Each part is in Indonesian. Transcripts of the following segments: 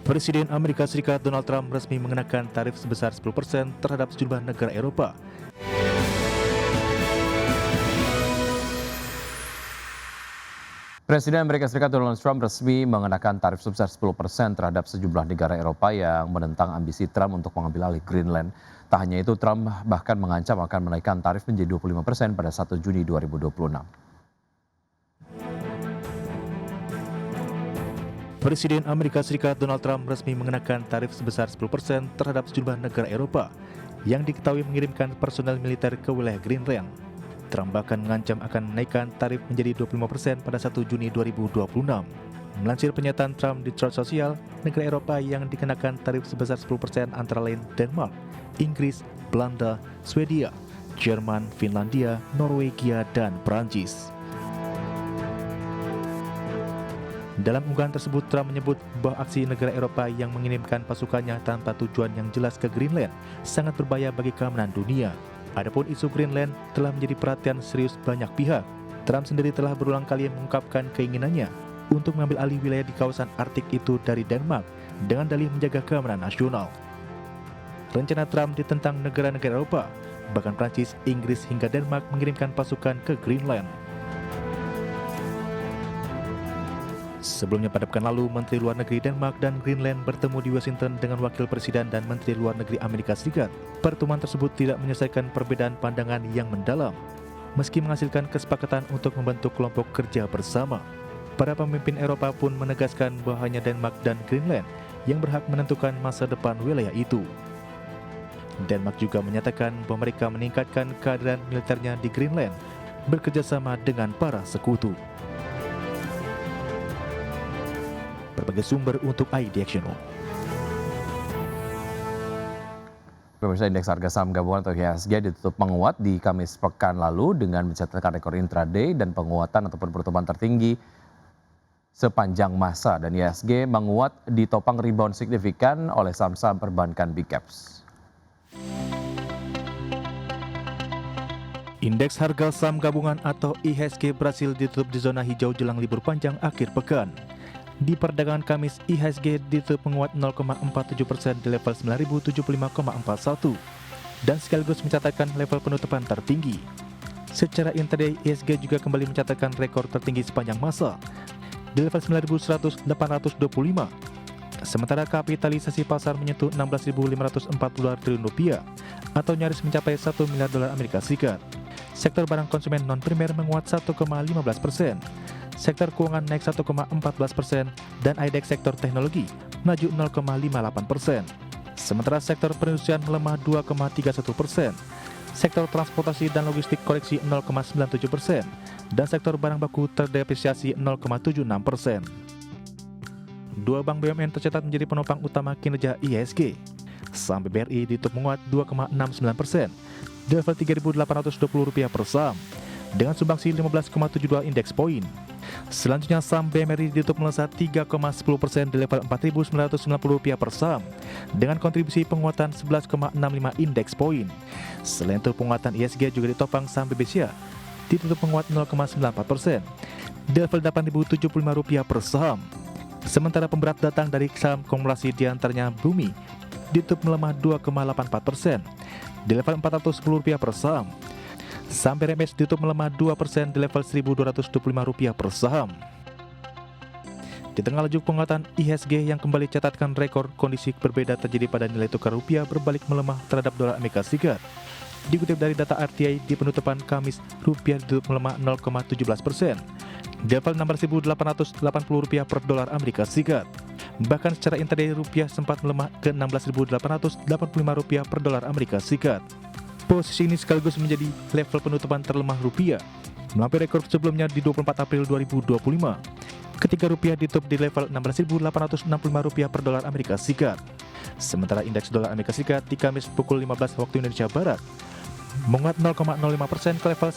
Presiden Amerika Serikat Donald Trump resmi mengenakan tarif sebesar 10% terhadap sejumlah negara Eropa. Presiden Amerika Serikat Donald Trump resmi mengenakan tarif sebesar 10% terhadap sejumlah negara Eropa yang menentang ambisi Trump untuk mengambil alih Greenland. Tak hanya itu, Trump bahkan mengancam akan menaikkan tarif menjadi 25% pada 1 Juni 2026. Presiden Amerika Serikat Donald Trump resmi mengenakan tarif sebesar 10% terhadap sejumlah negara Eropa yang diketahui mengirimkan personel militer ke wilayah Greenland. Trump bahkan mengancam akan menaikkan tarif menjadi 25% pada 1 Juni 2026. Melansir pernyataan Trump di Truth Social, negara Eropa yang dikenakan tarif sebesar 10% antara lain Denmark, Inggris, Belanda, Swedia, Jerman, Finlandia, Norwegia, dan Prancis. Dalam unggahan tersebut, Trump menyebut bahwa aksi negara Eropa yang mengirimkan pasukannya tanpa tujuan yang jelas ke Greenland sangat berbahaya bagi keamanan dunia. Adapun isu Greenland telah menjadi perhatian serius banyak pihak. Trump sendiri telah berulang kali mengungkapkan keinginannya untuk mengambil alih wilayah di kawasan Arktik itu dari Denmark dengan dalih menjaga keamanan nasional. Rencana Trump ditentang negara-negara Eropa, bahkan Prancis, Inggris hingga Denmark mengirimkan pasukan ke Greenland. Sebelumnya pada pekan lalu, Menteri Luar Negeri Denmark dan Greenland bertemu di Washington dengan Wakil Presiden dan Menteri Luar Negeri Amerika Serikat. Pertemuan tersebut tidak menyelesaikan perbedaan pandangan yang mendalam, meski menghasilkan kesepakatan untuk membentuk kelompok kerja bersama. Para pemimpin Eropa pun menegaskan bahwa hanya Denmark dan Greenland yang berhak menentukan masa depan wilayah itu. Denmark juga menyatakan bahwa mereka meningkatkan kehadiran militernya di Greenland bekerjasama dengan para sekutu. Berbagai sumber untuk iDiactional. Pemirsa, indeks harga saham gabungan atau IHSG ditutup menguat di Kamis pekan lalu dengan mencatatkan rekor intraday dan penguatan ataupun pertumbuhan tertinggi sepanjang masa, dan IHSG menguat ditopang rebound signifikan oleh saham-saham perbankan big caps. Indeks harga saham gabungan atau IHSG berhasil ditutup di zona hijau jelang libur panjang akhir pekan. Di perdagangan Kamis, IHSG ditutup menguat 0,47% di level 9.075,41 dan sekaligus mencatatkan level penutupan tertinggi. Secara intraday, IHSG juga kembali mencatatkan rekor tertinggi sepanjang masa di level 9.825. Sementara kapitalisasi pasar menyentuh 16.542 triliun rupiah atau nyaris mencapai 1 miliar dolar Amerika Serikat. Sektor barang konsumen non-primer menguat 1,15%. Sektor keuangan naik 1,14% dan IDX sektor teknologi maju 0,58%. Sementara sektor perindustrian melemah 2,31%. Sektor transportasi dan logistik koreksi 0,97% dan sektor barang baku terdepresiasi 0,76%. Dua bank BUMN tercatat menjadi penopang utama kinerja IHSG. Saham BBRI ditutup menguat 2,69% di level Rp3.820 per saham dengan sumbangsi 15,72 indeks poin. Selanjutnya saham BMRI ditutup melesat 3,10% di level Rp4.990 per saham dengan kontribusi penguatan 11,65 indeks poin. Selain itu, penguatan IHSG juga ditopang saham BBCA ditutup menguat 0,94% di level Rp8.075 per saham. Sementara pemberat datang dari saham konglomerasi diantaranya Bumi ditutup melemah 2,84% di level Rp410 per saham. Saham BRMS ditutup melemah 2% di level Rp1.225 per saham. Di tengah laju penguatan IHSG yang kembali catatkan rekor, kondisi berbeda terjadi pada nilai tukar rupiah berbalik melemah terhadap dolar Amerika Serikat. Dikutip dari data RTI, di penutupan Kamis, rupiah ditutup melemah 0,17%, di level Rp16.880 per dolar Amerika Serikat. Bahkan secara intraday rupiah sempat melemah ke Rp16.885 per dolar Amerika Serikat. Posisi ini sekaligus menjadi level penutupan terlemah rupiah, melampaui rekor sebelumnya di 24 April 2025, ketika rupiah ditutup di level Rp16.865 per dolar Amerika Serikat. Sementara indeks dolar Amerika Serikat di Kamis pukul 15 waktu Indonesia Barat menguat 0,05% ke level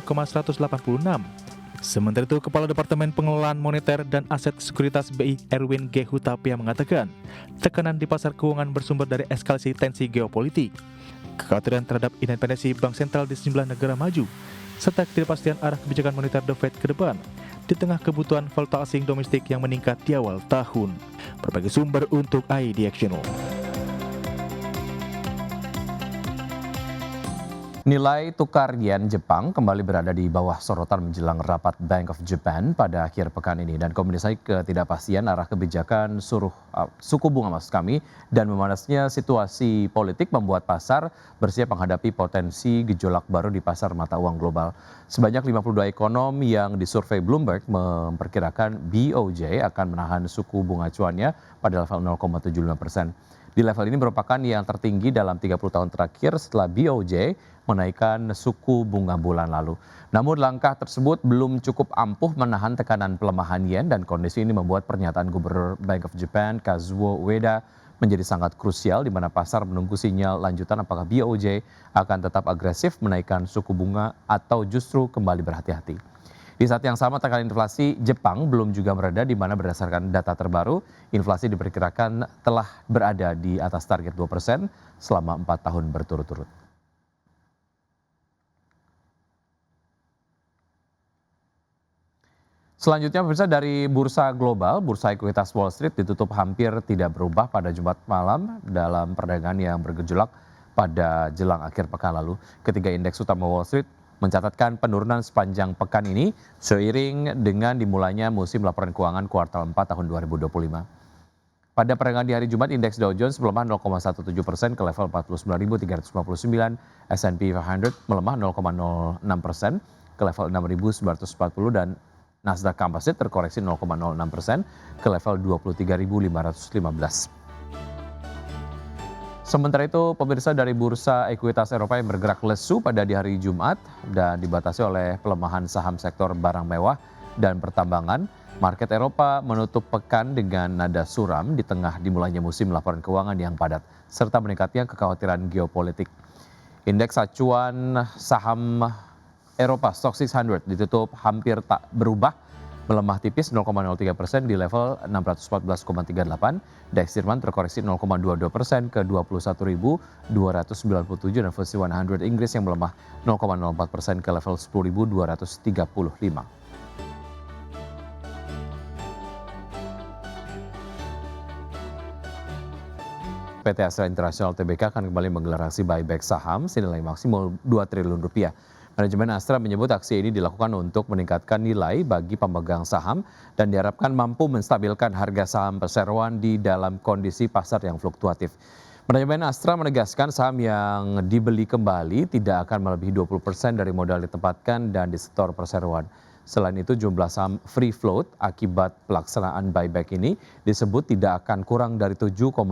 99,186. Sementara itu, Kepala Departemen Pengelolaan Moneter dan Aset Sekuritas BI Erwin G. Hutapea mengatakan, tekanan di pasar keuangan bersumber dari eskalasi tensi geopolitik, kekhawatiran terhadap independensi bank sentral di sejumlah negara maju, serta ketidakpastian arah kebijakan moneter The Fed ke depan, di tengah kebutuhan valuta asing domestik yang meningkat di awal tahun. Berbagai sumber untuk ID Action. Nilai tukar yen Jepang kembali berada di bawah sorotan menjelang rapat Bank of Japan pada akhir pekan ini dan kombinasi ketidakpastian arah kebijakan suku bunga dan memanasnya situasi politik membuat pasar bersiap menghadapi potensi gejolak baru di pasar mata uang global. Sebanyak 52 ekonom yang disurvei Bloomberg memperkirakan BOJ akan menahan suku bunga acuannya pada level 0,75%. Di level ini merupakan yang tertinggi dalam 30 tahun terakhir setelah BOJ menaikkan suku bunga bulan lalu. Namun langkah tersebut belum cukup ampuh menahan tekanan pelemahan yen dan kondisi ini membuat pernyataan Gubernur Bank of Japan Kazuo Ueda menjadi sangat krusial di mana pasar menunggu sinyal lanjutan apakah BOJ akan tetap agresif menaikkan suku bunga atau justru kembali berhati-hati. Di saat yang sama tekanan inflasi Jepang belum juga mereda di mana berdasarkan data terbaru, inflasi diperkirakan telah berada di atas target 2% selama 4 tahun berturut-turut. Selanjutnya pemirsa dari bursa global, bursa ekuitas Wall Street ditutup hampir tidak berubah pada Jumat malam dalam perdagangan yang bergejolak pada jelang akhir pekan lalu. Ketiga indeks utama Wall Street mencatatkan penurunan sepanjang pekan ini seiring dengan dimulainya musim laporan keuangan kuartal 4 tahun 2025. Pada perdagangan di hari Jumat, indeks Dow Jones melemah 0,17% ke level 49.359, S&P 500 melemah 0,06% ke level 6.940 dan Nasdaq Composite terkoreksi 0,06% ke level 23.515. Sementara itu, pemirsa dari bursa ekuitas Eropa yang bergerak lesu pada di hari Jumat dan dibatasi oleh pelemahan saham sektor barang mewah dan pertambangan, market Eropa menutup pekan dengan nada suram di tengah dimulainya musim laporan keuangan yang padat, serta meningkatnya kekhawatiran geopolitik. Indeks acuan saham Eropa Stoxx 600 ditutup hampir tak berubah, melemah tipis 0,03% di level 614,38. DAX Jerman terkoreksi 0,22% ke 21.297 dan FTSE 100 Inggris yang melemah 0,04% ke level 10.235. PT Astra International Tbk akan kembali menggelar aksi buyback saham senilai maksimal 2 triliun rupiah. Manajemen Astra menyebut aksi ini dilakukan untuk meningkatkan nilai bagi pemegang saham dan diharapkan mampu menstabilkan harga saham perseroan di dalam kondisi pasar yang fluktuatif. Manajemen Astra menegaskan saham yang dibeli kembali tidak akan melebihi 20% dari modal ditempatkan dan disetor perseroan. Selain itu jumlah saham free float akibat pelaksanaan buyback ini disebut tidak akan kurang dari 7,5%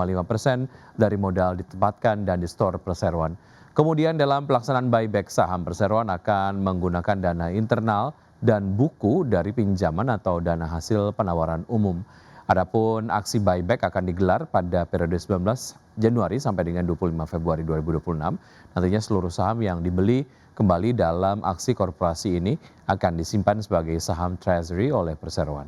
dari modal ditempatkan dan disetor perseroan. Kemudian dalam pelaksanaan buyback saham perseroan akan menggunakan dana internal dan buku dari pinjaman atau dana hasil penawaran umum. Adapun aksi buyback akan digelar pada periode 19 Januari sampai dengan 25 Februari 2026. Nantinya seluruh saham yang dibeli kembali dalam aksi korporasi ini akan disimpan sebagai saham treasury oleh perseroan.